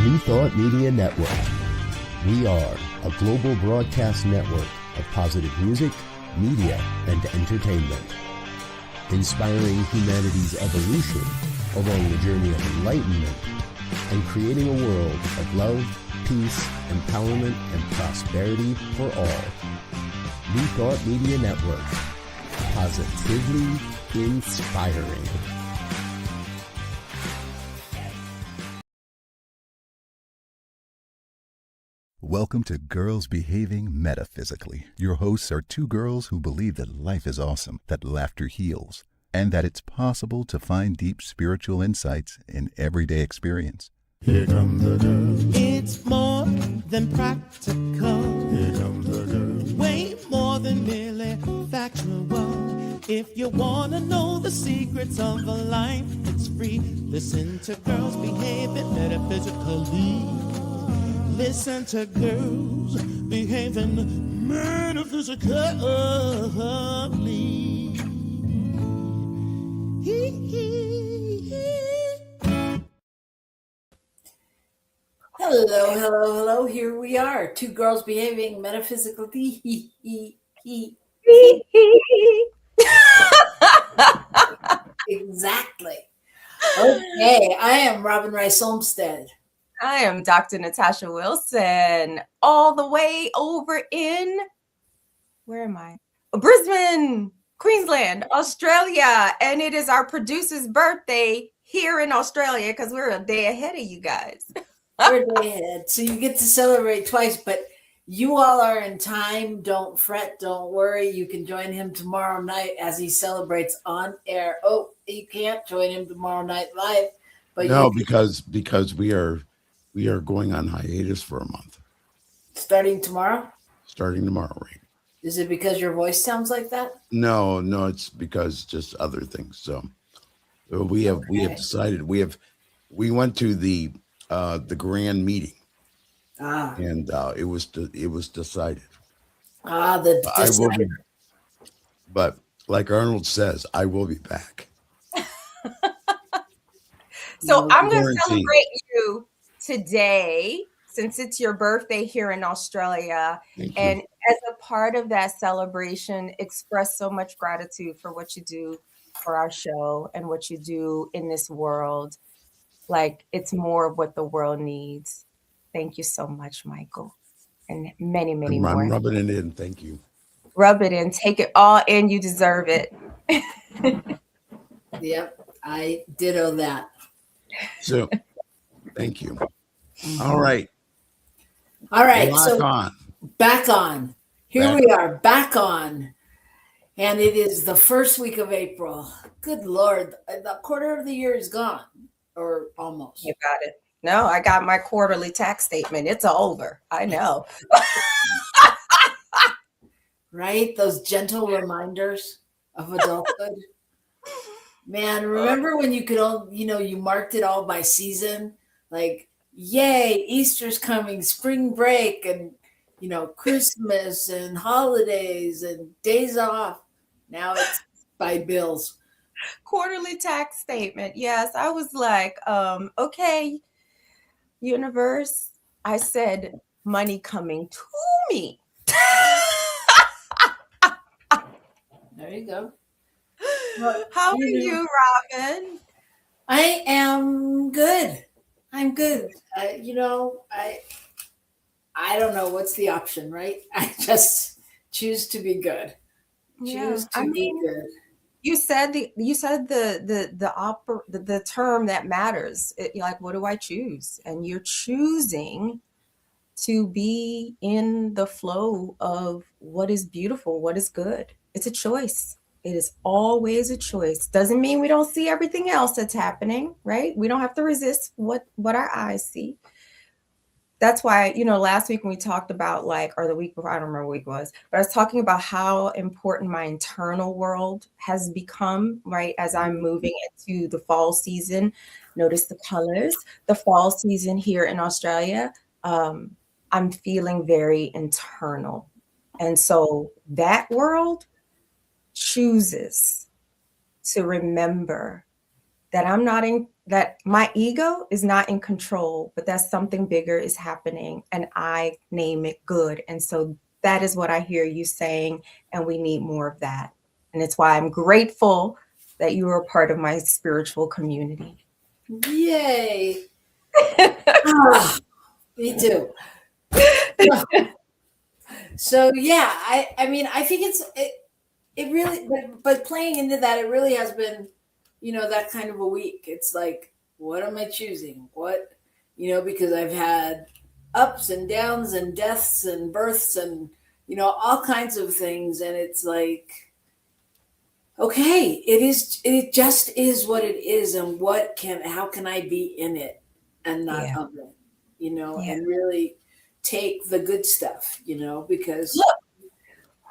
New Thought Media Network. We are a global broadcast network of positive music, media, and entertainment, inspiring humanity's evolution along the journey of enlightenment and creating a world of love, peace, empowerment, and prosperity for all. New Thought Media Network. Positively inspiring. Welcome to Girls Behaving Metaphysically. Your hosts are two girls who believe that life is awesome, that laughter heals, and that it's possible to find deep spiritual insights in everyday experience. Here come the girls. It's more than practical. Here come the girls. Way more than merely factual. If you want to know the secrets of a life, it's free. Listen to Girls Behaving Metaphysically. Listen to Girls Behaving Metaphysically. Hello, hello, hello. Here we are, two girls behaving metaphysically. Exactly. Okay, I am Robyn Rice Olmsted. I am Dr. Natasha Wilson, all the way over in, where am I? Brisbane, Queensland, Australia. And it is our producer's birthday here in Australia because we're a day ahead of you guys. We're a day ahead. So you get to celebrate twice, but you all are in time. Don't fret, don't worry. You can join him tomorrow night as he celebrates on air. Oh, you can't join him tomorrow night live. But no, because we are going on hiatus for a month. Starting tomorrow? Starting tomorrow, right? Is it because your voice sounds like that? No, it's because just other things. So we have decided we went to the grand meeting. And it was decided. But like Arnold says, I will be back. So I'm going to celebrate you today, since it's your birthday here in Australia. And as a part of that celebration, express so much gratitude for what you do for our show and what you do in this world. Like, it's more of what the world needs. Thank you so much, Michael. And many, many more. I'm rubbing it in. Thank you. Rub it in. Take it all in. You deserve it. Yep. I ditto that. So, thank you. All right. Back on. Here we are, back on. And it is the first week of April. Good Lord. The quarter of the year is gone. Or almost. You got it. No, I got my quarterly tax statement. It's over. I know. Right? Those gentle reminders of adulthood. Man, remember when you could you marked it all by season? Like, yay, Easter's coming, spring break, and, Christmas and holidays and days off. Now it's by bills. Quarterly tax statement. Yes, I was like, okay, universe. I said, money coming to me. There you go. How are you, Robyn? I am good. I'm good. I don't know what's the option, right? I just choose to be good. Choose to be good. You said the term that matters. You're like, what do I choose? And you're choosing to be in the flow of what is beautiful, what is good. It's a choice. It is always a choice. Doesn't mean we don't see everything else that's happening, right? We don't have to resist what our eyes see. That's why, last week when we talked about or the week before, I don't remember what week it was, but I was talking about how important my internal world has become, right? As I'm moving into the fall season, notice the colors, the fall season here in Australia, I'm feeling very internal. And so that world chooses to remember that I'm not that my ego is not in control, but that something bigger is happening and I name it good. And so that is what I hear you saying. And we need more of that. And it's why I'm grateful that you are a part of my spiritual community. Yay. Me too. So yeah, I mean, I think it really, but playing into that, it really has been, that kind of a week. It's like, what am I choosing? What, because I've had ups and downs and deaths and births and, all kinds of things. And it's like, okay, it just is what it is. And how can I be in it and not of it, and really take the good stuff, because look,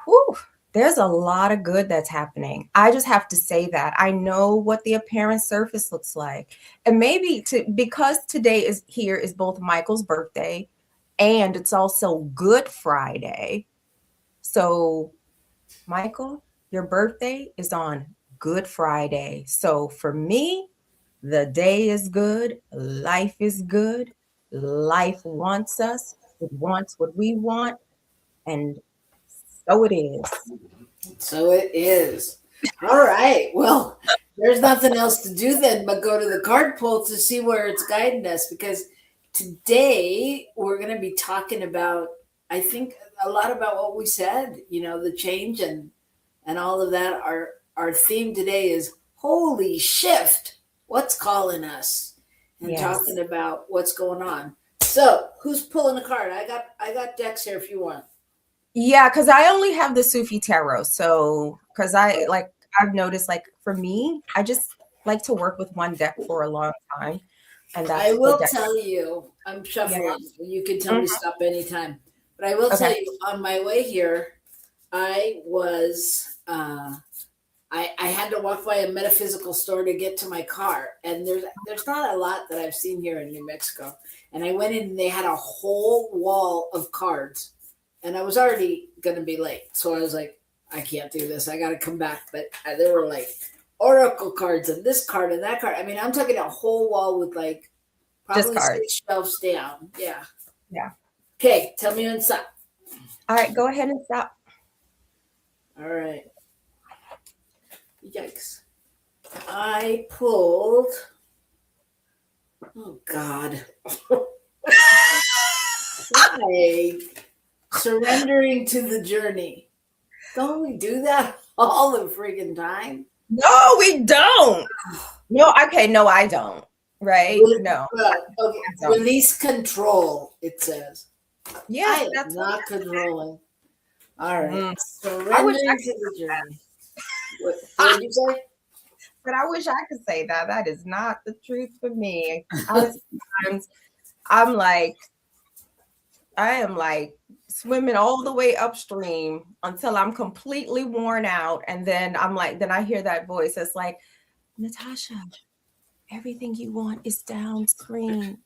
whew, there's a lot of good that's happening. I just have to say that I know what the apparent surface looks like. And maybe because today is both Michael's birthday and it's also Good Friday. So Michael, your birthday is on Good Friday. So for me, the day is good. Life is good. Life wants us. It wants what we want. And so it is. So it is. All right. Well, there's nothing else to do then but go to the card pull to see where it's guiding us, because today we're going to be talking about, I think, a lot about what we said, the change and all of that. Our theme today is holy shift. What's calling us? And talking about what's going on. So who's pulling a card? I got decks here if you want. Yeah, because I only have the Sufi Tarot. So because I've noticed, like, for me, I just like to work with one deck for a long time. And that's I will tell you, I'm shuffling. Yeah. You can tell me to stop anytime. But I will tell you, on my way here, I was I had to walk by a metaphysical store to get to my car. And there's not a lot that I've seen here in New Mexico. And I went in and they had a whole wall of cards. And I was already going to be late. So I was like, I can't do this. I got to come back. But there were like oracle cards and this card and that card. I mean, I'm talking a whole wall with like probably 6 shelves down. Yeah. Yeah. Okay. Tell me when to stop. All right. Go ahead and stop. All right. Yikes. I pulled. Oh, God. Why? Surrendering to the journey. Don't we do that all the freaking time? No, we don't. No, okay, no, I don't. Right? No. Okay. Release control, it says. Yeah, that's not controlling. All right. Surrendering to the journey. What did you say? But I wish I could say that. That is not the truth for me. Sometimes I am like swimming all the way upstream until I'm completely worn out. And then then I hear that voice that's like, Natasha, everything you want is downstream.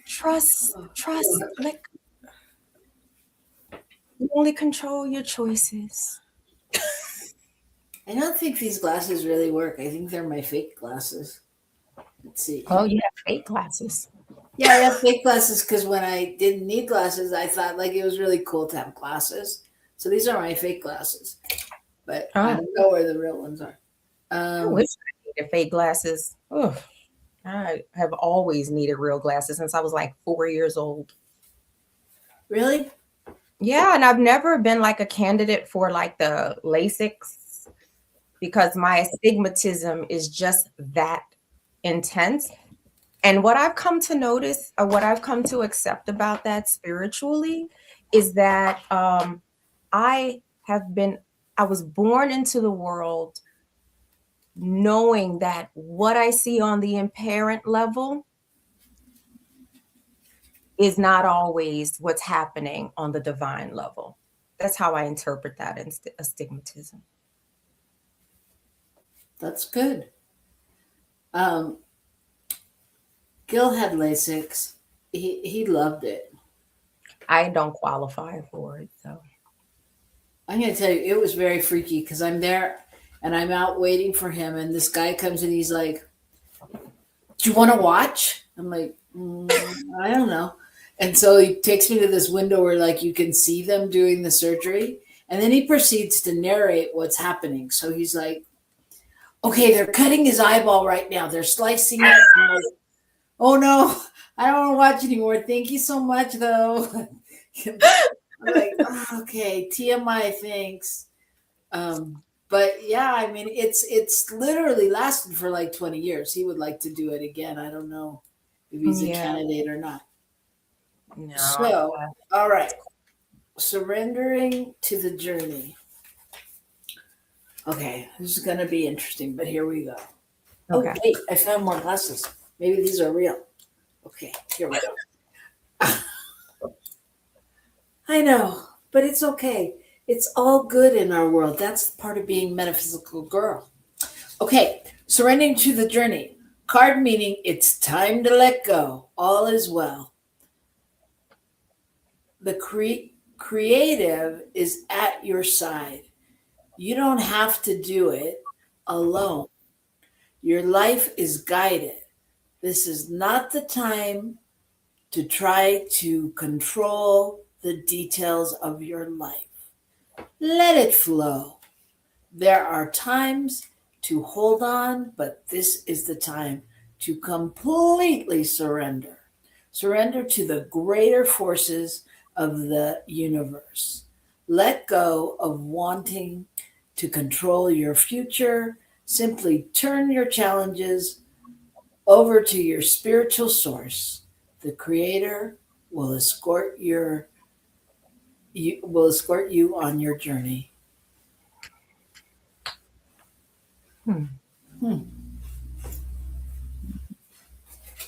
Trust. You only control your choices. I don't think these glasses really work. I think they're my fake glasses. Let's see. Oh, you have fake glasses. Yeah, I have fake glasses because when I didn't need glasses, I thought like it was really cool to have glasses. So these are my fake glasses. But I don't know where the real ones are. I wish I needed fake glasses. Oh, I have always needed real glasses since I was like 4 years old. Really? Yeah, and I've never been like a candidate for like the LASIKs because my astigmatism is just that intense. And what I've come to notice, or what I've come to accept about that spiritually, is that I was born into the world knowing that what I see on the apparent level is not always what's happening on the divine level. That's how I interpret that astigmatism. That's good. Gil had LASIKs. He loved it. I don't qualify for it, so. I'm going to tell you, it was very freaky because I'm there and I'm out waiting for him, and this guy comes in. He's like, "Do you want to watch?" I'm like, I don't know. And so he takes me to this window where like you can see them doing the surgery, and then he proceeds to narrate what's happening. So he's like, "Okay, they're cutting his eyeball right now. They're slicing it." I'm like, "Oh no, I don't want to watch anymore. Thank you so much, though." I'm like, "Oh, okay, TMI, thanks." But yeah, I mean, it's literally lasted for like 20 years. He would like to do it again. I don't know if he's a candidate or not. No. So, all right, surrendering to the journey. Okay, this is going to be interesting, but here we go. Okay. Oh, wait, I found more glasses. Maybe these are real. Okay, here we go. I know, but it's okay. It's all good in our world. That's part of being metaphysical girl. Okay, surrendering to the journey. Card meaning it's time to let go. All is well. The creative is at your side. You don't have to do it alone. Your life is guided. This is not the time to try to control the details of your life. Let it flow. There are times to hold on, but this is the time to completely surrender. Surrender to the greater forces of the universe. Let go of wanting to control your future. Simply turn your challenges over to your spiritual source. The creator will escort you on your journey.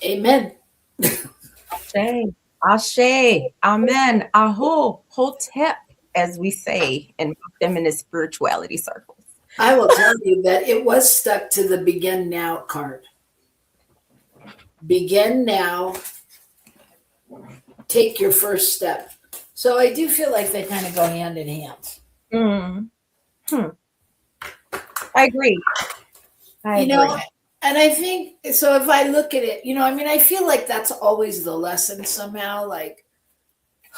Amen. Ashe, amen, aho, hotep, as we say in feminist spirituality circles. I will tell you that it was stuck to the begin now card. Begin now, take your first step. So I do feel like they kind of go hand in hand. I agree. And I think, so if I look at it, I mean, I feel like that's always the lesson somehow, like,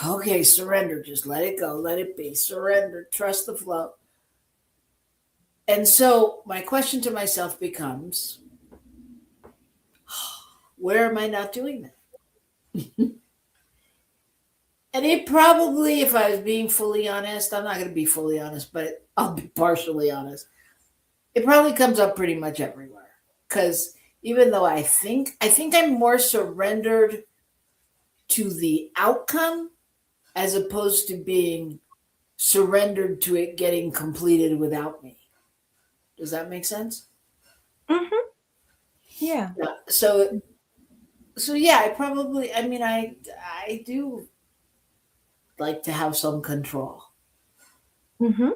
okay, surrender, just let it go, let it be, surrender, trust the flow. And so my question to myself becomes, where am I not doing that? And it probably, if I was being fully honest, I'm not going to be fully honest, but I'll be partially honest. It probably comes up pretty much everywhere. Because even though I think I'm more surrendered to the outcome as opposed to being surrendered to it getting completed without me. Does that make sense? Mm-hmm. Yeah. So yeah, I do like to have some control. Mm-hmm.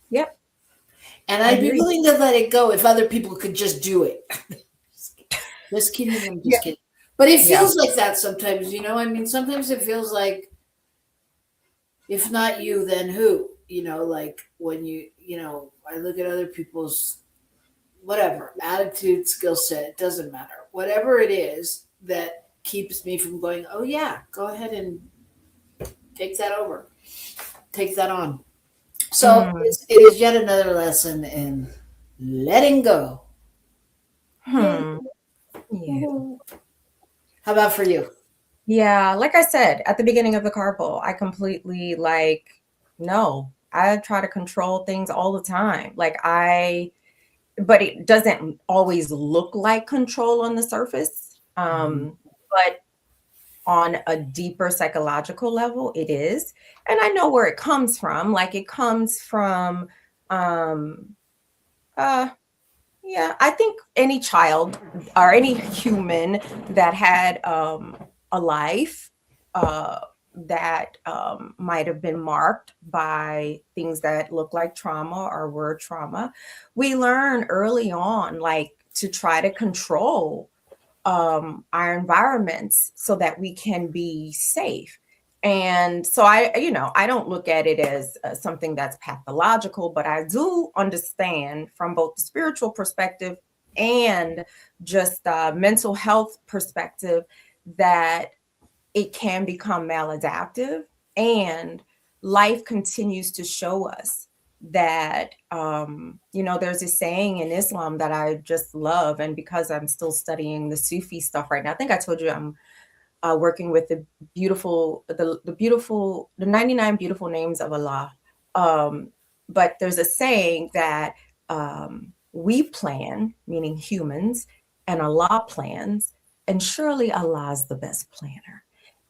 Yep. And I'd be willing to let it go if other people could just do it. Just kidding. I'm just kidding. But it feels like that sometimes, I mean, sometimes it feels like, if not you, then who? Like when I look at other people's whatever, attitude, skill set, it doesn't matter. Whatever it is that keeps me from going, oh yeah, go ahead and take that over. Take that on. So it is yet another lesson in letting go. Yeah. How about for you? Yeah, like I said at the beginning of the carpool, I completely no, I try to control things all the time. But it doesn't always look like control on the surface. But on a deeper psychological level, it is. And I know where it comes from. Like it comes from, I think any child or any human that had a life that might have been marked by things that look like trauma or were trauma, we learn early on, to try to control our environments so that we can be safe. And so I don't look at it as something that's pathological, but I do understand from both the spiritual perspective and just mental health perspective that it can become maladaptive, and life continues to show us that, there's a saying in Islam that I just love. And because I'm still studying the Sufi stuff right now, I think I told you I'm working with the 99 beautiful names of Allah. But there's a saying that we plan, meaning humans, and Allah plans, and surely Allah is the best planner.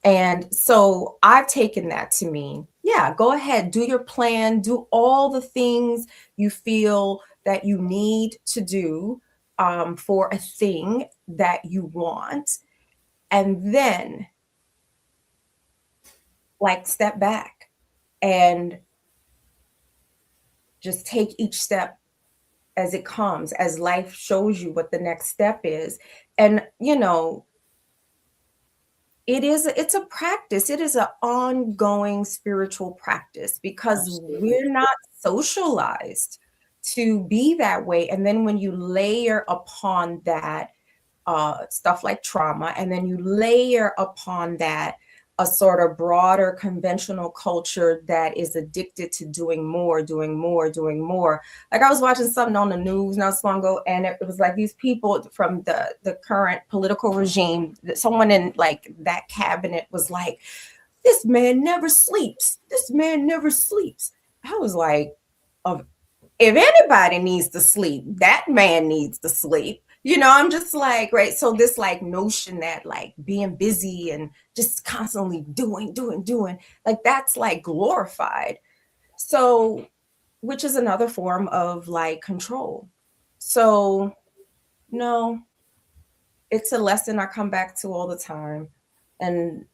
And so I've taken that to mean, yeah, go ahead, do your plan, do all the things you feel that you need to do for a thing that you want. And then step back and just take each step as it comes, as life shows you what the next step is. And, it's a practice. It is an ongoing spiritual practice, because Absolutely. we're not socialized to be that way. And then when you layer upon that stuff like trauma, and then you layer upon that a sort of broader conventional culture that is addicted to doing more. Like, I was watching something on the news not so long ago, and it was like these people from the current political regime, someone in like that cabinet was like, this man never sleeps. I was like, if anybody needs to sleep, that man needs to sleep. I'm just like, right. So this like notion that like being busy and just constantly doing, like that's like glorified. So, which is another form of like control. So, no, it's a lesson I come back to all the time. And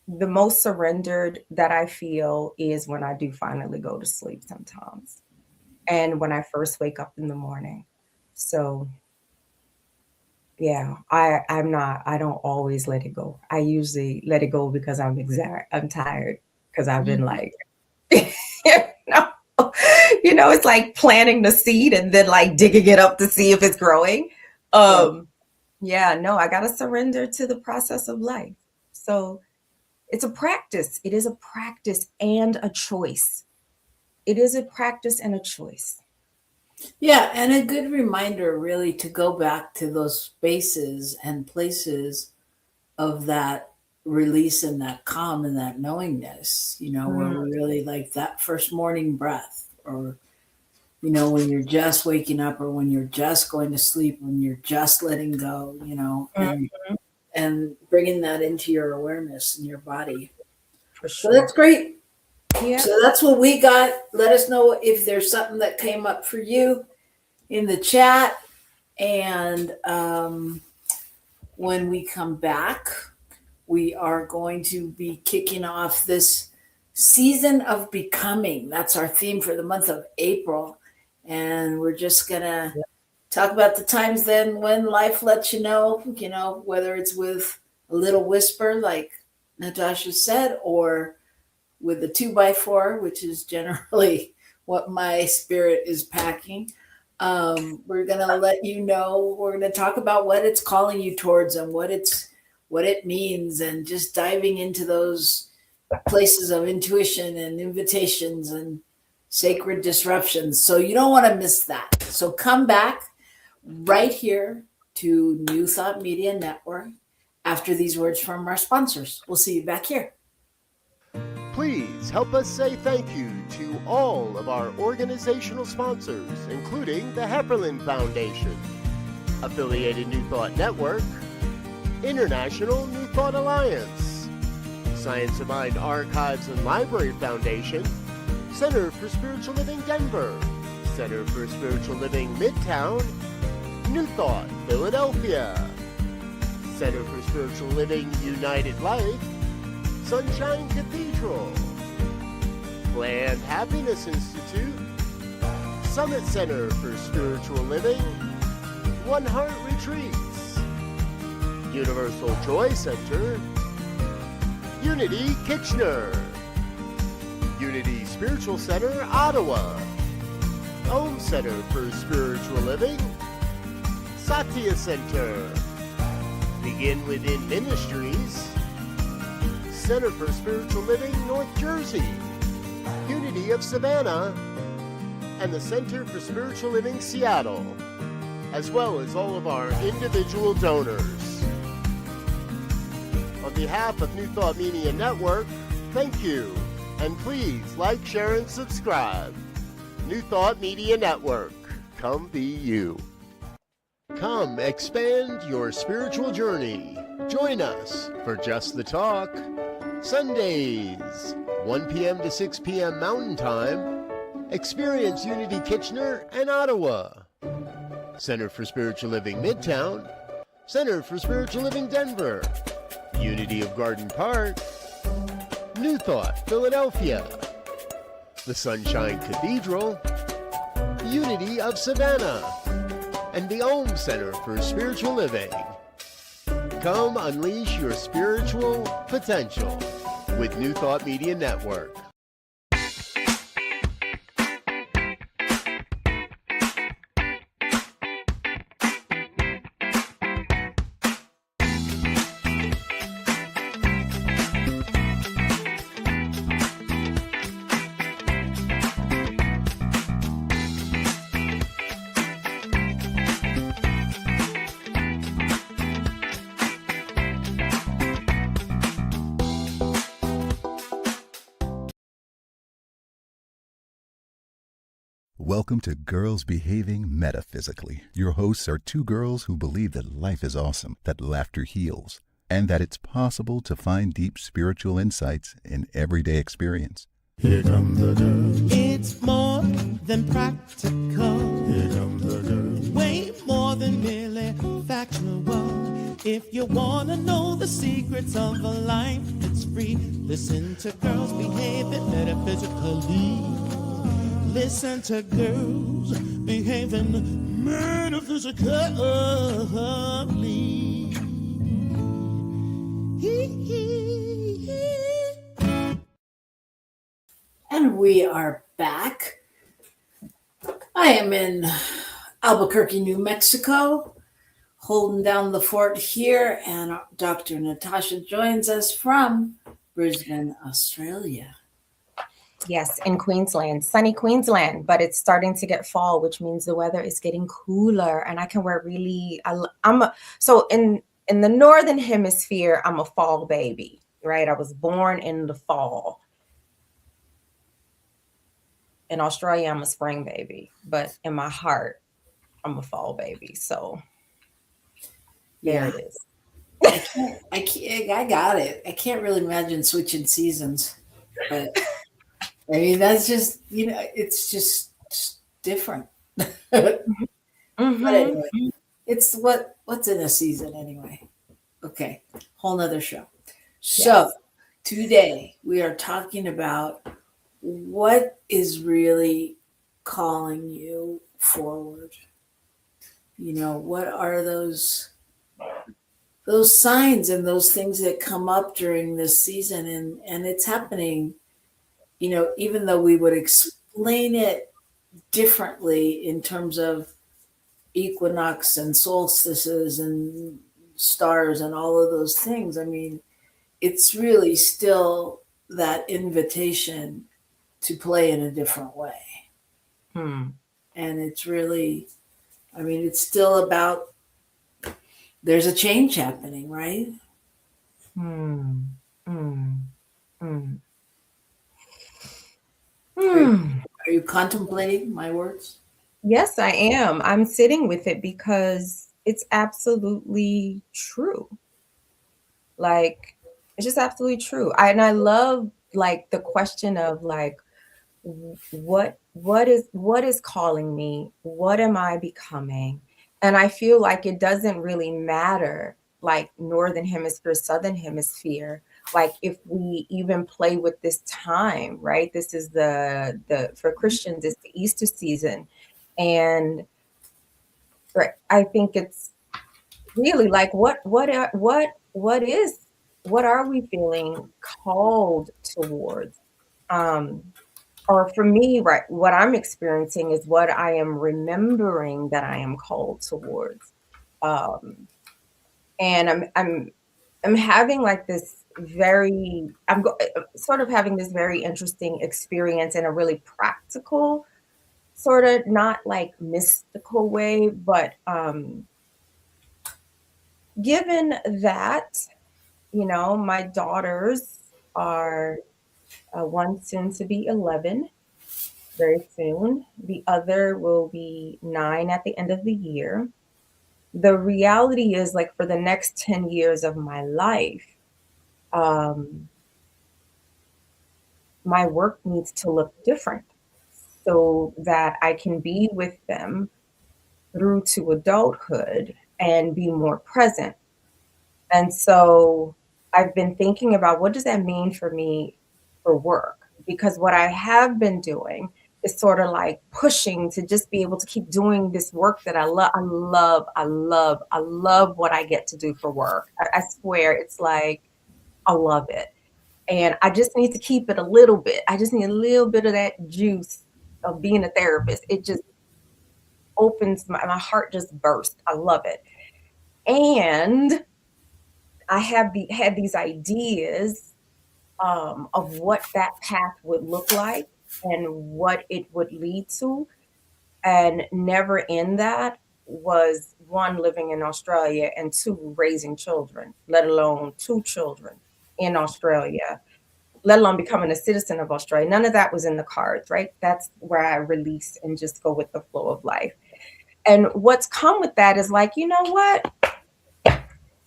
the most surrendered that I feel is when I do finally go to sleep sometimes. And when I first wake up in the morning. So yeah, I don't always let it go. I usually let it go because I'm tired, because I've been like, it's like planting the seed and then like digging it up to see if it's growing. I got to surrender to the process of life. So it's a practice. It is a practice and a choice. Yeah, and a good reminder really to go back to those spaces and places of that release and that calm and that knowingness, where we're really like that first morning breath, or, when you're just waking up, or when you're just going to sleep, when you're just letting go, and bringing that into your awareness in your body. For sure. So that's great. Yeah. So that's what we got. Let us know if there's something that came up for you in the chat. And when we come back, we are going to be kicking off this season of becoming. That's our theme for the month of April. And we're just going to talk about the times then when life lets you know, whether it's with a little whisper, like Natasha said, or with the 2x4, which is generally what my spirit is packing. We're going to let you know, we're going to talk about what it's calling you towards and what it means, and just diving into those places of intuition and invitations and sacred disruptions. So you don't want to miss that. So come back right here to New Thought Media Network after these words from our sponsors. We'll see you back here. Please help us say thank you to all of our organizational sponsors, including the Hepperlin Foundation, Affiliated New Thought Network, International New Thought Alliance, Science of Mind Archives and Library Foundation, Center for Spiritual Living Denver, Center for Spiritual Living Midtown, New Thought Philadelphia, Center for Spiritual Living United Life, Sunshine Cathedral, Planned Happiness Institute, Summit Center for Spiritual Living, One Heart Retreats, Universal Joy Center, Unity Kitchener, Unity Spiritual Center Ottawa, Home Center for Spiritual Living, Satya Center, Begin Within Ministries, Center for Spiritual Living North Jersey, Unity of Savannah, and the Center for Spiritual Living Seattle, as well as all of our individual donors. On behalf of New Thought Media Network, thank you, and please like, share, and subscribe. New Thought Media Network, come be you. Come expand your spiritual journey. Join us for Just the Talk, Sundays, 1 p.m. to 6 p.m. Mountain Time. Experience Unity Kitchener and Ottawa. Center for Spiritual Living Midtown, Center for Spiritual Living Denver, Unity of Garden Park, New Thought Philadelphia, the Sunshine Cathedral, Unity of Savannah, and the Om Center for Spiritual Living. Come unleash your spiritual potential with New Thought Media Network. Welcome to Girls Behaving Metaphysically. Your hosts are two girls who believe that life is awesome, that laughter heals, and that it's possible to find deep spiritual insights in everyday experience. Here come the girls. It's more than practical. Here come the girls. Way more than merely factual. If you want to know the secrets of a life that's free, listen to Girls Behaving Metaphysically. Listen to Girls Behaving Metaphysically. And we are back. I am in Albuquerque, New Mexico, holding down the fort here, and Dr. Natasha joins us from Brisbane, Australia. Yes, in Queensland, sunny Queensland, but it's starting to get fall, which means the weather is getting cooler, and I can wear so in the northern hemisphere, I'm a fall baby, right? I was born in the fall. In Australia, I'm a spring baby, but in my heart, I'm a fall baby. So there it is. I got it. I can't really imagine switching seasons, but I mean, that's just, it's just different. Mm-hmm. But anyway, it's what's in a season anyway. Okay, whole nother show. So today we are talking about what is really calling you forward. What are those signs and those things that come up during this season, and it's happening. Even though we would explain it differently in terms of equinox and solstices and stars and all of those things, I mean, it's really still that invitation to play in a different way. And it's really, I mean, it's still about, there's a change happening, right? Are you contemplating my words? Yes, I am. I'm sitting with it because it's absolutely true. Like, it's just absolutely true. I love like the question of like, what is calling me? What am I becoming? And I feel like it doesn't really matter, like northern hemisphere, southern hemisphere. Like if we even play with this time, right? This is the for Christians, it's the Easter season. And right, I think it's really like what is what are we feeling called towards? Or for me, right, what I'm experiencing is what I am remembering that I am called towards. Um, and I'm having like this sort of having this very interesting experience in a really practical, sort of not like mystical way, but given that, my daughters are one soon to be 11 very soon. The other will be 9 at the end of the year. The reality is, like, for the next 10 years of my life, um, my work needs to look different so that I can be with them through to adulthood and be more present. And so I've been thinking about what does that mean for me for work? Because what I have been doing is sort of like pushing to just be able to keep doing this work that I love. I love what I get to do for work. I swear it's like I love it. And I just need to keep it a little bit. I just need a little bit of that juice of being a therapist. It just opens my heart just bursts. I love it. And I had these ideas of what that path would look like and what it would lead to. And never in that was one, living in Australia, and two, raising children, let alone two children in Australia, let alone becoming a citizen of Australia. None of that was in the cards, right? That's where I release and just go with the flow of life. And what's come with that is like, you know what?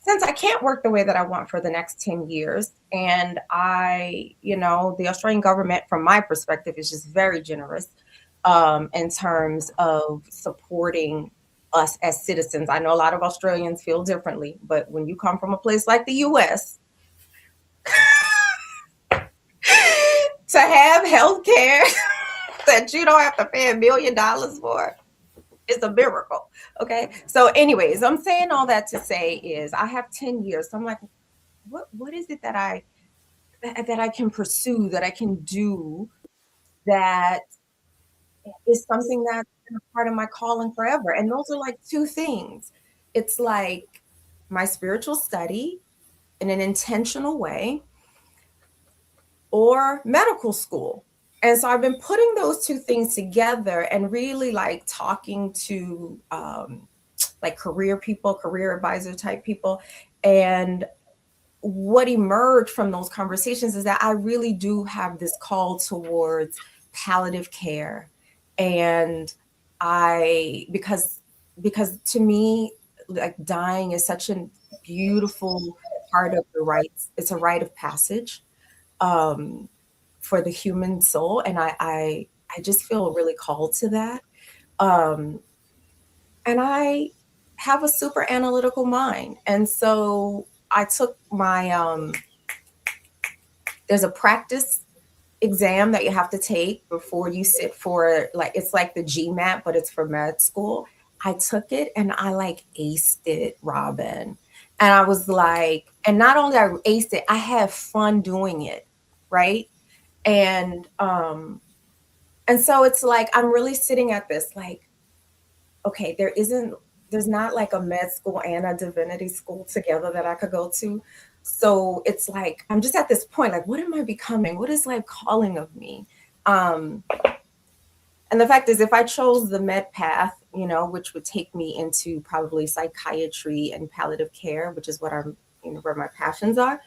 Since I can't work the way that I want for the next 10 years, and the Australian government, from my perspective, is just very generous in terms of supporting us as citizens. I know a lot of Australians feel differently, but when you come from a place like the US, to have health care that you don't have to pay $1 million for, it's a miracle. Okay. So anyways, I'm saying all that to say is I have 10 years. So I'm like, what is it that I can pursue, that I can do, that is something that's been a part of my calling forever? And those are like two things. It's like my spiritual study in an intentional way, or medical school. And so I've been putting those two things together and really like talking to like career people, career advisor type people. And what emerged from those conversations is that I really do have this call towards palliative care. And because to me, like, dying is such a beautiful part of the rites. It's a rite of passage for the human soul. And I just feel really called to that. And I have a super analytical mind. And so I took my, there's a practice exam that you have to take before you sit for, like, it's like the GMAT, but it's for med school. I took it and I like aced it, Robyn. And I was like, and not only I aced it, I had fun doing it. Right. And so it's like, I'm really sitting at this, like, okay, there's not like a med school and a divinity school together that I could go to. So it's like, I'm just at this point, like, what am I becoming? What is life calling of me? And the fact is, if I chose the med path, which would take me into probably psychiatry and palliative care, which is what where my passions are,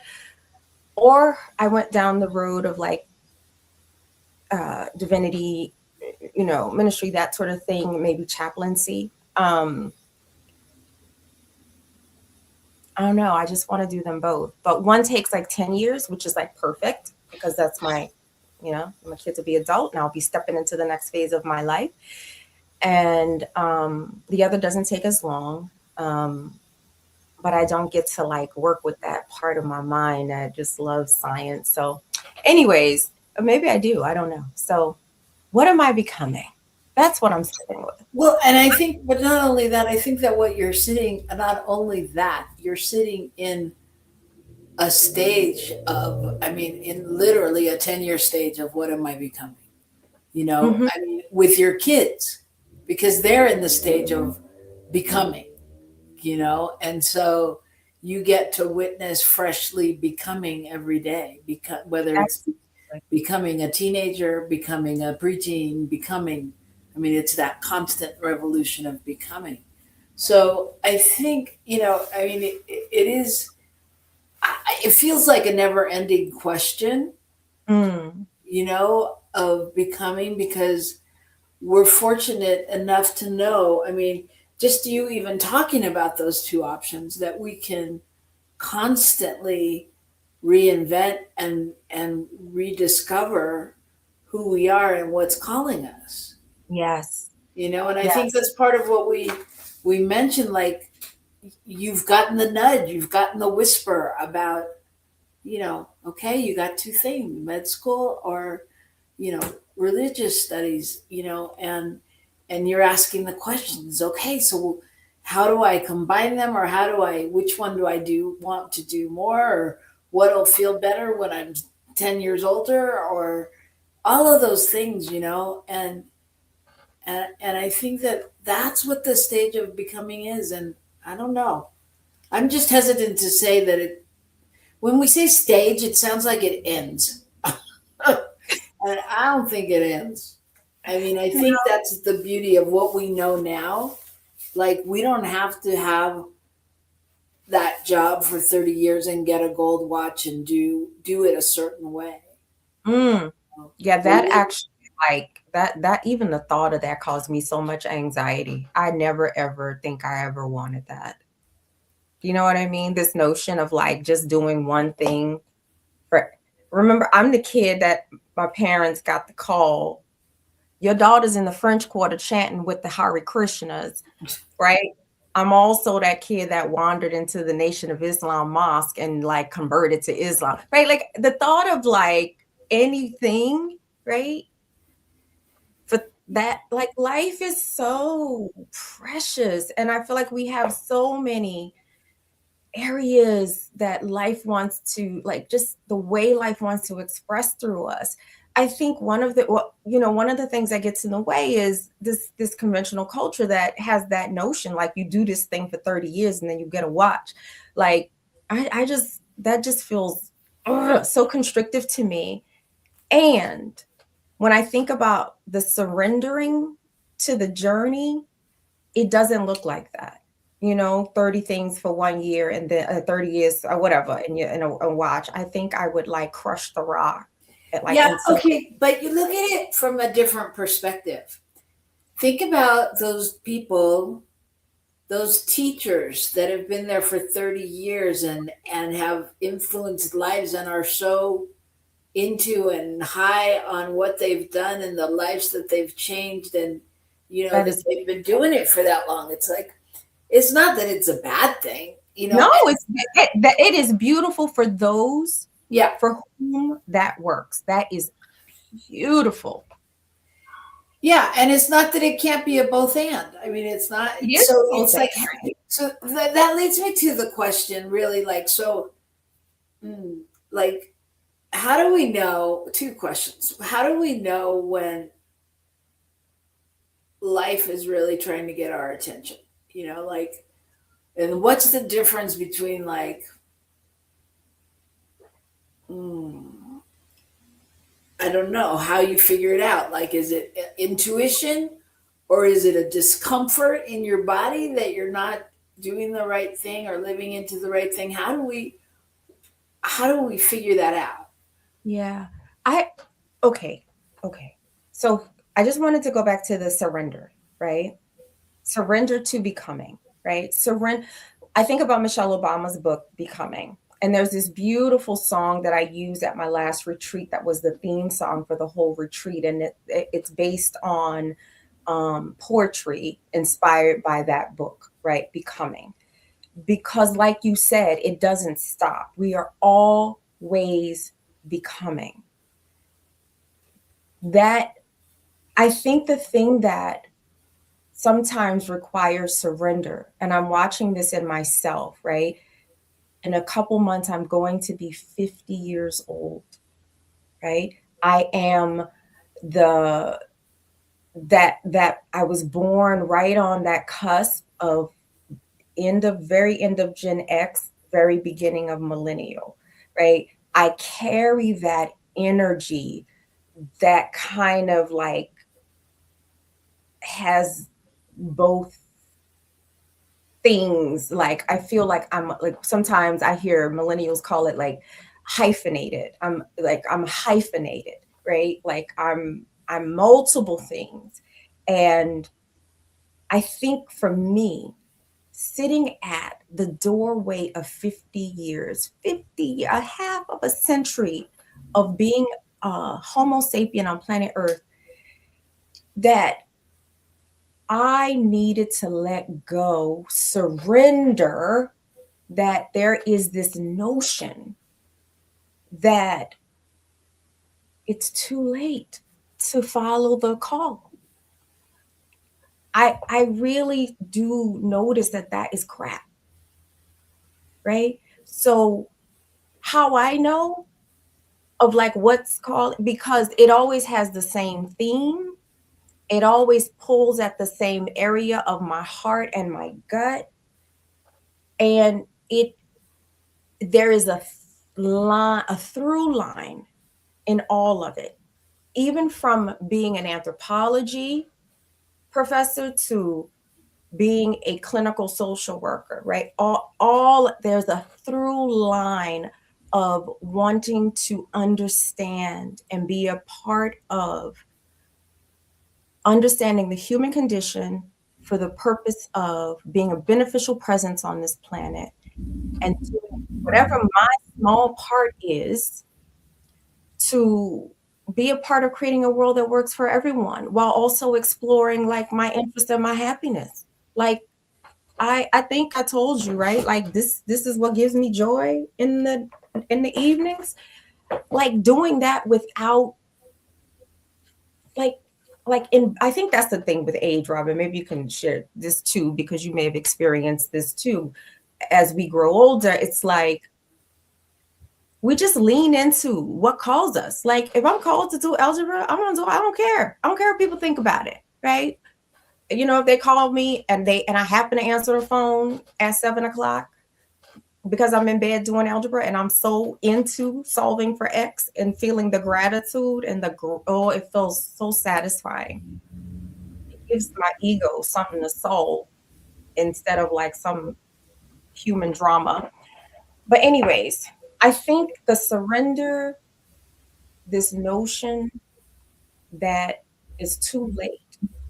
or I went down the road of like divinity, ministry, that sort of thing, maybe chaplaincy. I don't know. I just want to do them both. But one takes like 10 years, which is like perfect, because that's my kid to be adult, and I'll be stepping into the next phase of my life. And the other doesn't take as long. But I don't get to like work with that part of my mind that just loves science. So anyways, maybe I do. I don't know. So what am I becoming? That's what I'm sitting with. Well, and I think, but not only that, I think that what you're sitting, not only that, you're sitting in a stage of, I mean, in literally a 10-year stage of what am I becoming? Mm-hmm. I mean, with your kids, because they're in the stage of becoming, and so you get to witness freshly becoming every day, because whether it's Absolutely. becoming a teenager, becoming a preteen, becoming, I mean, it's that constant revolution of becoming. So I think, I mean, it is, it feels like a never ending question, Mm. of becoming, because we're fortunate enough to know, I mean, just you even talking about those two options, that we can constantly reinvent and rediscover who we are and what's calling us. Yes. And I think Yes. that's part of what we mentioned, like, you've gotten the nudge, you've gotten the whisper about, okay, you got two things, med school or, religious studies, and you're asking the questions, okay, so how do I combine them, or which one do I want to do more, or what'll feel better when I'm 10 years older, or all of those things, and I think that that's what the stage of becoming is. And I don't know. I'm just hesitant to say that when we say stage, it sounds like it ends. And I don't think it ends. I mean, I think that's the beauty of what we know now. Like, we don't have to have that job for 30 years and get a gold watch and do it a certain way. Mm. Yeah, that We- actually, like that even the thought of that caused me so much anxiety. I never ever think I ever wanted that. You know what I mean? This notion of like just doing one thing for, remember, I'm the kid that my parents got the call, your daughter's in the French Quarter chanting with the Hare Krishnas, right? I'm also that kid that wandered into the Nation of Islam mosque and like converted to Islam, right? Like the thought of like anything, right? For that, like life is so precious. And I feel like we have so many areas that life wants to, like, just the way life wants to express through us. I think one of the things that gets in the way is this conventional culture that has that notion, like, you do this thing for 30 years and then you get a watch. Like, I just, that just feels so constrictive to me. And when I think about the surrendering to the journey, it doesn't look like that. 30 things for 1 year and then 30 years or whatever, and you in a watch. I think I would like crush the rock at like yeah, in some. okay, but you look at it from a different perspective. Think about those people, those teachers that have been there for 30 years and have influenced lives and are so into and high on what they've done and the lives that they've changed, and That that is, they've been doing it for that long. It's like, it's not that it's a bad thing, no, it is beautiful for those yeah, for whom that works. That is beautiful. yeah, and it's not that it can't be a both and. I mean, it's not. It is So both it's like, and. so that leads me to the question, really, like, so, like, how do we know? Two questions. How do we know when life is really trying to get our attention? Like, and what's the difference between, like, I don't know how you figure it out. Like, is it intuition, or is it a discomfort in your body that you're not doing the right thing or living into the right thing? How do we figure that out? Yeah. I okay. Okay. So I just wanted to go back to the surrender, right? Surrender to becoming, right? Surrender. I think about Michelle Obama's book, Becoming. And there's this beautiful song that I used at my last retreat that was the theme song for the whole retreat. And it's based on poetry inspired by that book, right? Becoming. Because, like you said, it doesn't stop. We are always becoming. That, I think the thing that sometimes requires surrender, and I'm watching this in myself, right? In a couple months, I'm going to be 50 years old, right? I am the that I was born right on that cusp of very end of Gen X, very beginning of millennial, right? I carry that energy that kind of like has both things. Like I feel like I'm like, sometimes I hear millennials call it like hyphenated. I'm hyphenated, right? Like I'm multiple things. And I think for me, sitting at the doorway of 50 years, 50, a half of a century of being a Homo sapien on planet Earth, that I needed to let go, surrender that there is this notion that it's too late to follow the call. I really do notice that that is crap, right? So how I know of like what's called, because it always has the same theme. It always pulls at the same area of my heart and my gut. And there is a through line in all of it, even from being an anthropology professor to being a clinical social worker, right? All there's a through line of wanting to understand and be a part of understanding the human condition for the purpose of being a beneficial presence on this planet and doing whatever my small part is to be a part of creating a world that works for everyone while also exploring like my interest and my happiness. Like I think I told you, right? Like this is what gives me joy in the evenings. Like doing that without like in I think that's the thing with age, Robyn. Maybe you can share this too, because you may have experienced this too. As we grow older, it's like we just lean into what calls us. Like if I'm called to do algebra, I'm gonna do it. I don't care. I don't care what people think about it, right? You know, if they call me and I happen to answer the phone at 7 o'clock because I'm in bed doing algebra and I'm so into solving for X and feeling the gratitude and it feels so satisfying. It gives my ego something to solve instead of like some human drama. But anyways, I think the surrender, this notion that it's too late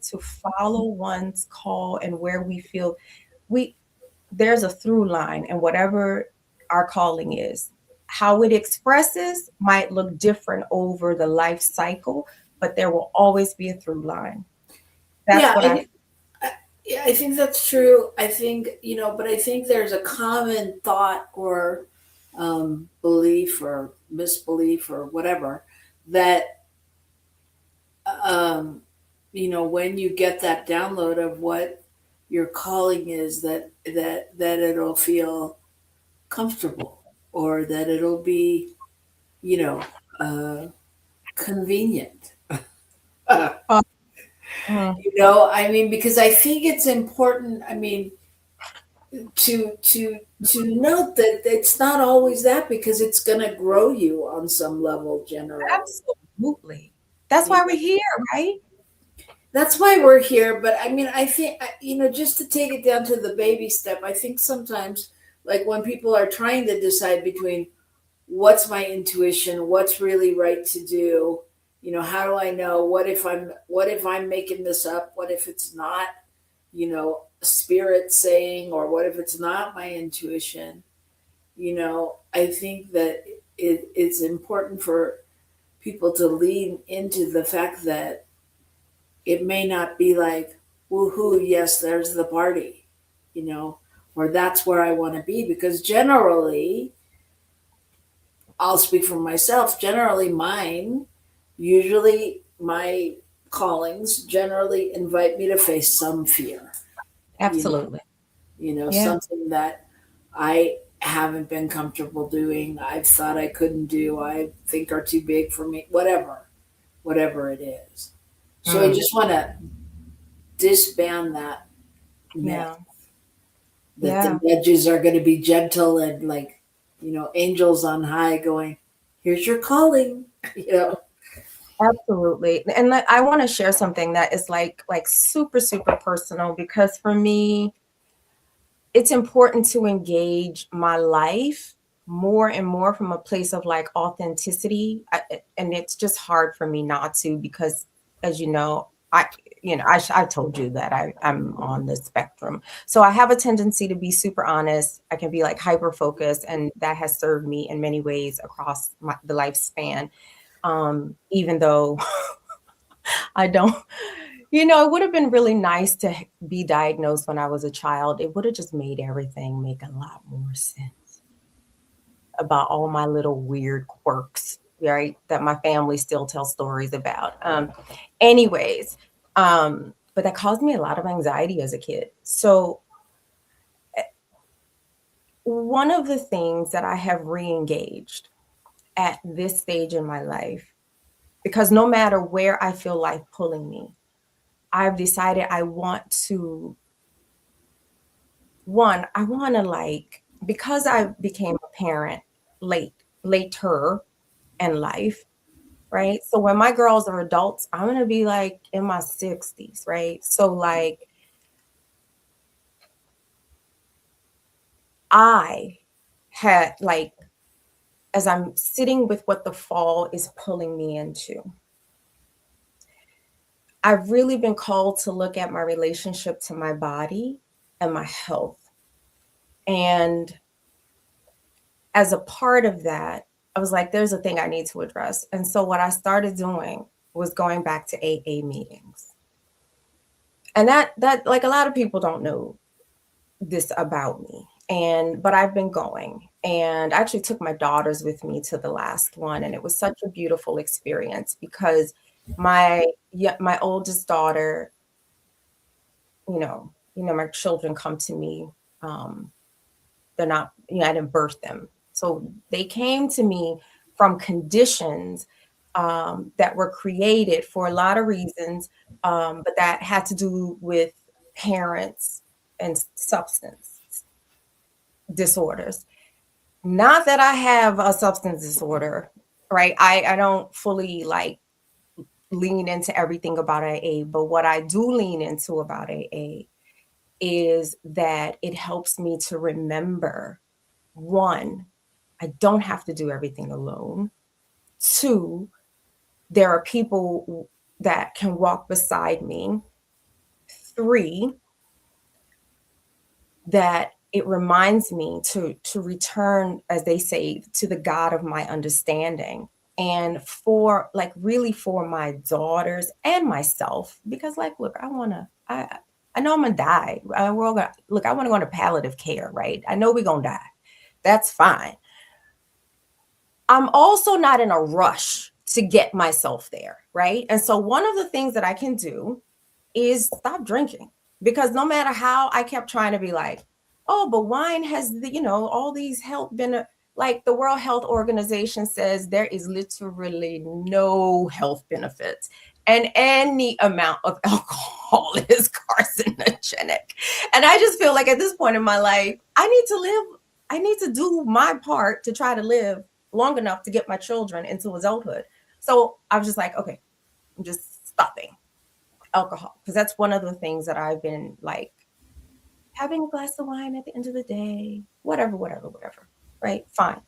to follow one's call and where we feel there's a through line and whatever our calling is. How it expresses might look different over the life cycle, but there will always be a through line. That's Yeah, what yeah, I think that's true. I think, but I think there's a common thought or belief or misbelief or whatever that, when you get that download of what your calling is, that it'll feel comfortable or that it'll be, you know, uh, convenient. I mm, I mean, because I think it's important. I mean, to note that it's not always that, because it's going to grow you on some level generally. absolutely. That's You why know? we're here, right? That's why we're here. But I mean, I think, just to take it down to the baby step, I think sometimes, like when people are trying to decide between what's my intuition, what's really right to do, how do I know? What if I'm making this up? What if it's not, spirit saying, or what if it's not my intuition? I think that it's important for people to lean into the fact that it may not be like, woohoo, yes, there's the party, you know, or that's where I want to be. Because generally, I'll speak for myself, generally usually my callings generally invite me to face some fear, you know, Absolutely. Yeah. something that I haven't been comfortable doing, I've thought I couldn't do, I think are too big for me, whatever it is. So I just want to disband that myth Yeah. that the Yeah. judges are going to be gentle and like, angels on high going, here's your calling, you know. Absolutely. And I want to share something that is like super, super personal, because for me, it's important to engage my life more and more from a place of like authenticity. And it's just hard for me not to, because as you know, I told you that I'm on the spectrum. So I have a tendency to be super honest. I can be like hyper focused, and that has served me in many ways across the lifespan. Even though I don't, it would have been really nice to be diagnosed when I was a child. It would have just made everything make a lot more sense about all my little weird quirks, right? That my family still tells stories about. Anyways, but that caused me a lot of anxiety as a kid. So one of the things that I have re-engaged at this stage in my life, because no matter where I feel life pulling me, I've decided I want to like, because I became a parent later in life, right? So when my girls are adults, I'm gonna be like in my 60s, right? So like I had like, as I'm sitting with what the fall is pulling me into, I've really been called to look at my relationship to my body and my health. And as a part of that, I was like, there's a thing I need to address. And so what I started doing was going back to AA meetings. And that like a lot of people don't know this about me. But I've been going, and I actually took my daughters with me to the last one, and it was such a beautiful experience because my oldest daughter, my children come to me. They're not, I didn't birth them. So they came to me from conditions that were created for a lot of reasons, but that had to do with parents and substance disorders. Not that I have a substance disorder, right? I don't fully like lean into everything about AA, but what I do lean into about AA is that it helps me to remember, one, I don't have to do everything alone. Two, there are people that can walk beside me. Three, that it reminds me to return, as they say, to the God of my understanding. And for like really for my daughters and myself, because like, look, I know I'm gonna die. We're all gonna look, I want to go into palliative care, right? I know we're gonna die. That's fine. I'm also not in a rush to get myself there, right? And so one of the things that I can do is stop drinking, because no matter how I kept trying to be like, oh, but wine has all these health like the World Health Organization says there is literally no health benefits, and any amount of alcohol is carcinogenic. And I just feel like at this point in my life, I need to do my part to try to live long enough to get my children into adulthood. So I was just like, okay, I'm just stopping alcohol, because that's one of the things that I've been like, having a glass of wine at the end of the day, whatever, right? Fine.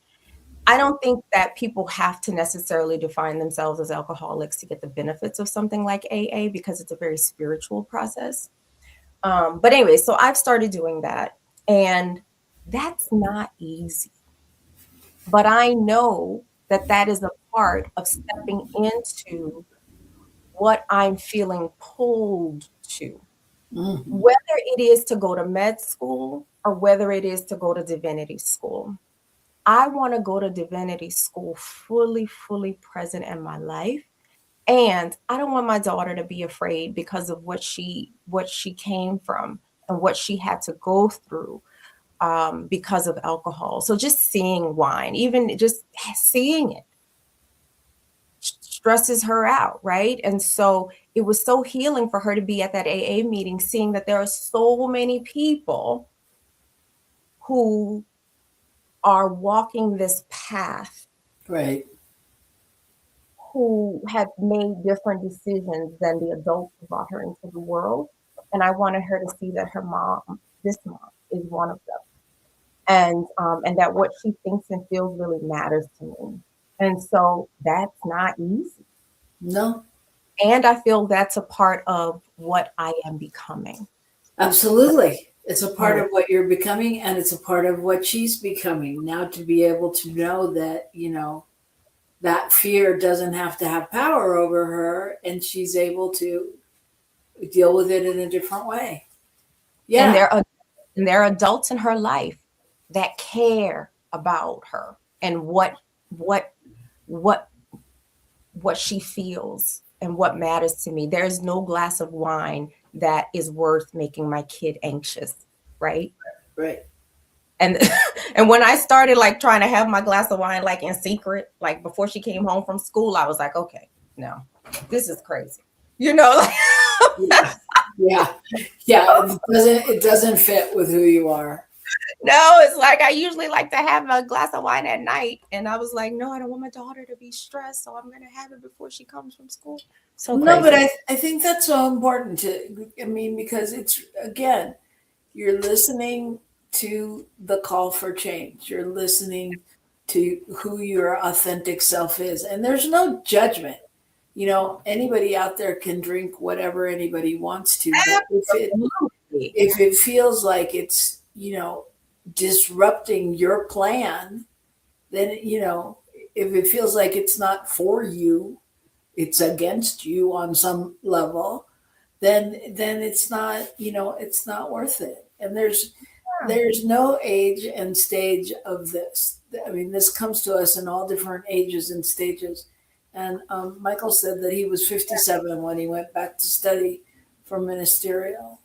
I don't think that people have to necessarily define themselves as alcoholics to get the benefits of something like AA, because it's a very spiritual process. But anyway, so I've started doing that, and that's not easy. But I know that that is a part of stepping into what I'm feeling pulled to, whether it is to go to med school or whether it is to go to divinity school. I want to go to divinity school fully present in my life. And I don't want my daughter to be afraid because of what she came from and what she had to go through. because of alcohol. So just seeing wine, even just seeing it, stresses her out, right? And so it was so healing for her to be at that AA meeting, seeing that there are so many people who are walking this path, right, who have made different decisions than the adults who brought her into the world. And I wanted her to see that her mom, this mom, is one of them. And that what she thinks and feels really matters to me. And so that's not easy. no, And I feel that's a part of what I am becoming. absolutely. It's a part of what you're becoming, and it's a part of what she's becoming. Now, to be able to know that, that fear doesn't have to have power over her, and she's able to deal with it in a different way. And Yeah. there are adults in her life that care about her and what she feels and what matters to me. There's no glass of wine that is worth making my kid anxious, right? Right. And and when I started like trying to have my glass of wine like in secret, like before she came home from school, I was like, okay, no, this is crazy. Like, Yeah. It doesn't fit with who you are. no, it's like I usually like to have a glass of wine at night. And I was like, no, I don't want my daughter to be stressed. So I'm going to have it before she comes from school. So No, crazy. but I think that's so important because it's, again, you're listening to the call for change. You're listening to who your authentic self is. And there's no judgment. Anybody out there can drink whatever anybody wants to. But if it feels like it's, disrupting your plan, then, if it feels like it's not for you, it's against you on some level, then it's not, it's not worth it. And there's no age and stage of this. I mean, this comes to us in all different ages and stages. And Michael said that he was 57 when he went back to study for ministerial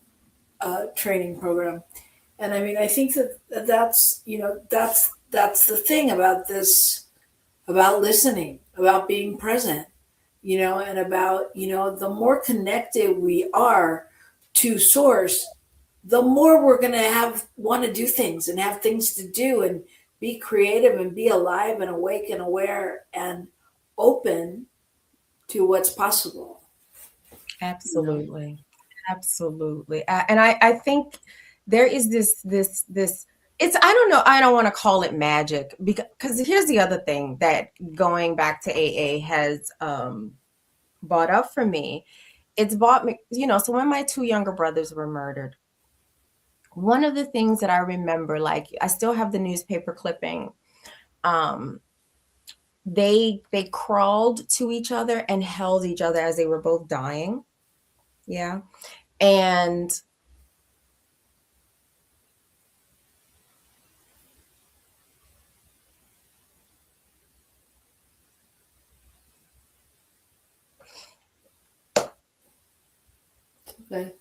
training program. And I mean, I think that's the thing about this, about listening, about being present, and about, the more connected we are to source, the more we're going to want to do things and have things to do and be creative and be alive and awake and aware and open to what's possible. Absolutely. Absolutely. And I think there is this, it's, I don't know, I don't want to call it magic because here's the other thing that going back to AA has brought up for me. It's brought me, so when my two younger brothers were murdered, one of the things that I remember, like I still have the newspaper clipping, they crawled to each other and held each other as they were both dying. Yeah. And Okay.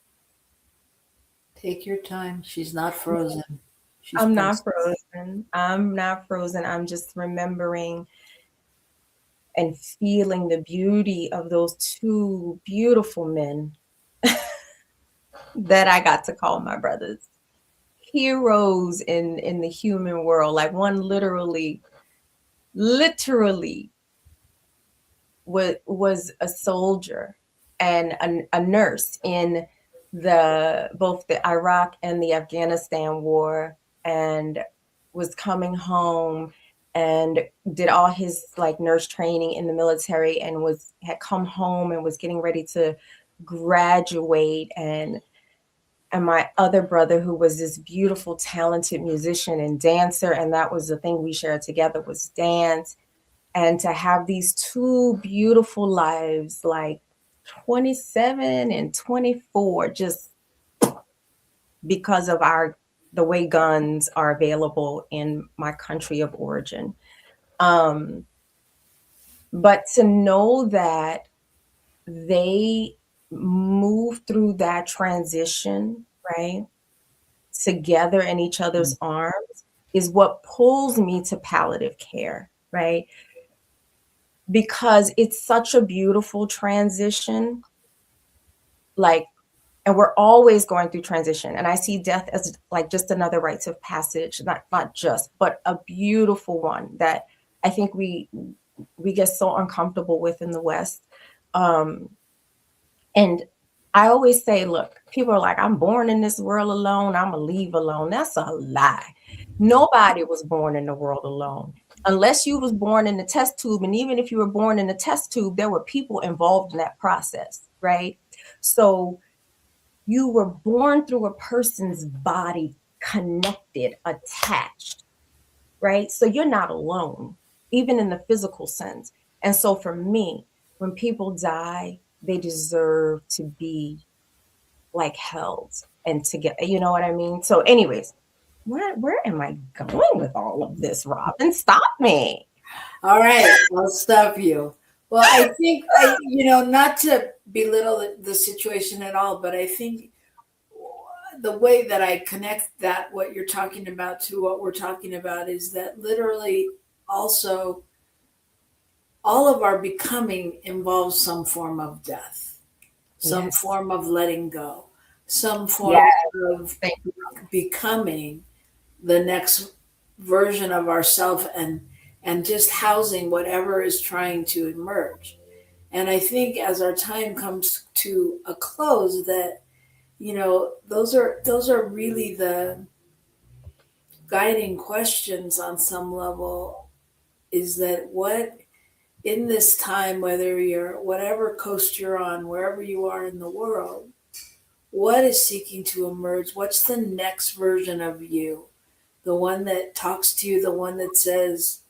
Take your time. She's not frozen. I'm not frozen. I'm not frozen. I'm just remembering and feeling the beauty of those two beautiful men that I got to call my brothers. Heroes in the human world. Like one literally was a soldier and a nurse in both the Iraq and the Afghanistan war, and was coming home and did all his like nurse training in the military and had come home and was getting ready to graduate, and my other brother, who was this beautiful, talented musician and dancer, and that was the thing we shared together, was dance. And to have these two beautiful lives, like 27 and 24, just because of the way guns are available in my country of origin. But to know that they moved through that transition, right? together in each other's arms is what pulls me to palliative care, right? Because it's such a beautiful transition. Like, and we're always going through transition. And I see death as like just another rites of passage, not just, but a beautiful one that I think we get so uncomfortable with in the West. And I always say, look, people are like, I'm born in this world alone, I'm gonna leave alone. That's a lie. Nobody was born in the world alone. Unless you was born in the test tube. And even if you were born in the test tube, there were people involved in that process, right? So you were born through a person's body, connected, attached, right? So you're not alone, even in the physical sense. And so for me, when people die, they deserve to be like held and to get, you know what I mean? So anyways, where am I going with all of this, Robyn? Stop me. All right, I'll stop you. Well, I think, not to belittle the situation at all, but I think the way that I connect that, what you're talking about to what we're talking about, is that literally also all of our becoming involves some form of death, some form of letting go, some form of becoming the next version of ourselves, and just housing whatever is trying to emerge. And I think as our time comes to a close, that those are really the guiding questions on some level, is that what in this time, whether you're whatever coast you're on, wherever you are in the world, what is seeking to emerge? What's the next version of you? The one that talks to you, the one that says,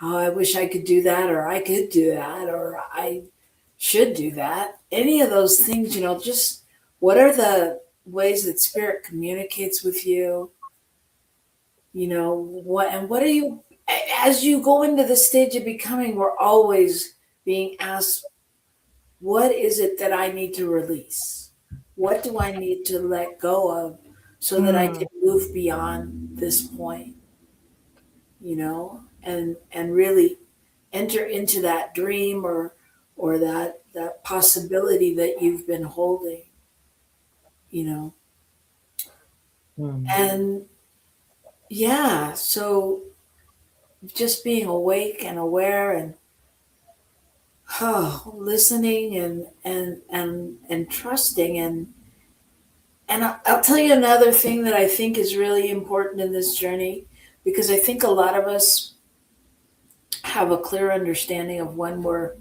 oh, I wish I could do that, or I could do that, or I should do that. Any of those things, just what are the ways that spirit communicates with you? What are you, as you go into the stage of becoming, we're always being asked, what is it that I need to release? What do I need to let go of so that I can move beyond this point? And really enter into that dream or that possibility that you've been holding, and so just being awake and aware and listening and trusting, and I'll tell you another thing that I think is really important in this journey, because I think a lot of us have a clear understanding of when we're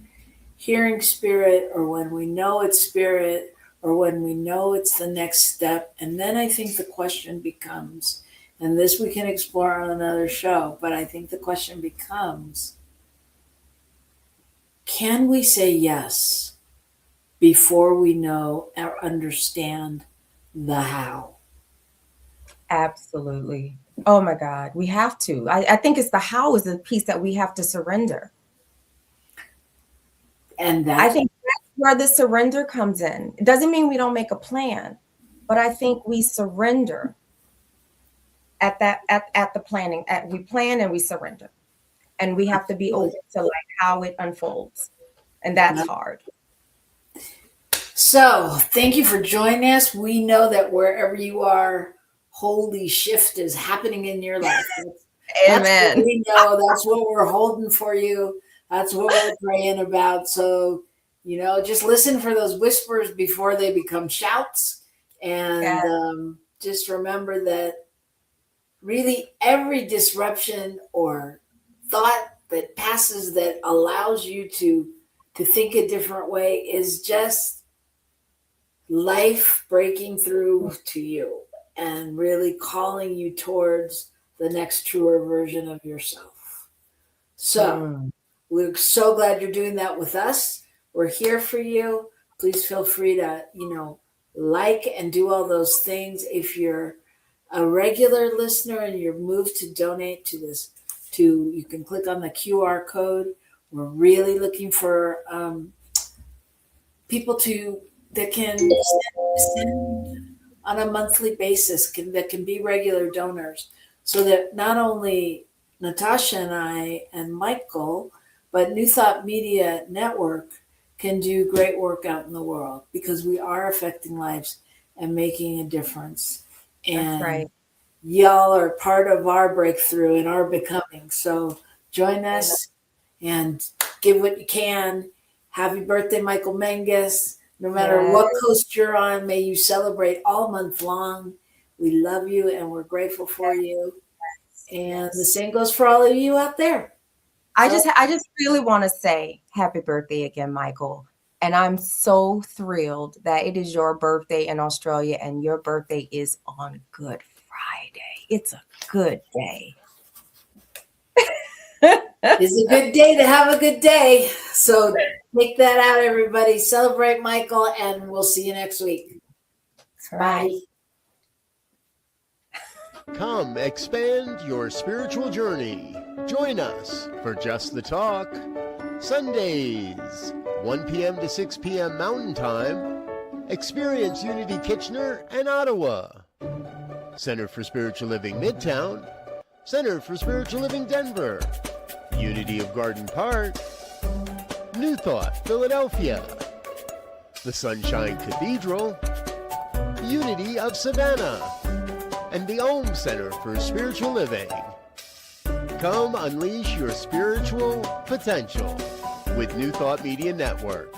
hearing spirit, or when we know it's spirit, or when we know it's the next step. And then I think the question becomes, and this we can explore on another show, but I think the question becomes, can we say yes before we know or understand the how? Absolutely. Oh my God, we have to. I think it's the how is the piece that we have to surrender. And I think that's where the surrender comes in. It doesn't mean we don't make a plan, but I think we surrender at the planning. We plan and we surrender, and we have to be open to like how it unfolds, and that's hard. So thank you for joining us. We know that wherever you are, holy shift is happening in your life. Amen. That's what we know. That's what we're holding for you. That's what we're praying about. So, just listen for those whispers before they become shouts. And just remember that really every disruption or thought that passes that allows you to think a different way is just life breaking through to you and really calling you towards the next truer version of yourself. So we're so glad you're doing that with us. We're here for you. Please feel free to, like and do all those things. If you're a regular listener and you're moved to donate to this, you can click on the QR code. We're really looking for people that can send on a monthly basis that can be regular donors, so that not only Natasha and I and Michael, but New Thought Media Network can do great work out in the world, because we are affecting lives and making a difference. And That's right. y'all are part of our breakthrough and our becoming. So join us and give what you can. Happy birthday, Michael Menges. No matter what coast you're on, may you celebrate all month long. We love you and we're grateful for you. And the same goes for all of you out there. I just really want to say happy birthday again, Michael. And I'm so thrilled that it is your birthday in Australia and your birthday is on Good Friday. It's a good day. It's a good day to have a good day. So take that out, everybody. Celebrate Michael, and we'll see you next week. Bye. Come expand your spiritual journey. Join us for Just the Talk. Sundays, 1 p.m. to 6 p.m. Mountain Time. Experience Unity Kitchener and Ottawa. Center for Spiritual Living Midtown. Center for Spiritual Living Denver. Unity of Garden Park. New Thought Philadelphia. The Sunshine Cathedral. Unity of Savannah. And the Om Center for Spiritual Living. Come unleash your spiritual potential with New Thought Media Network.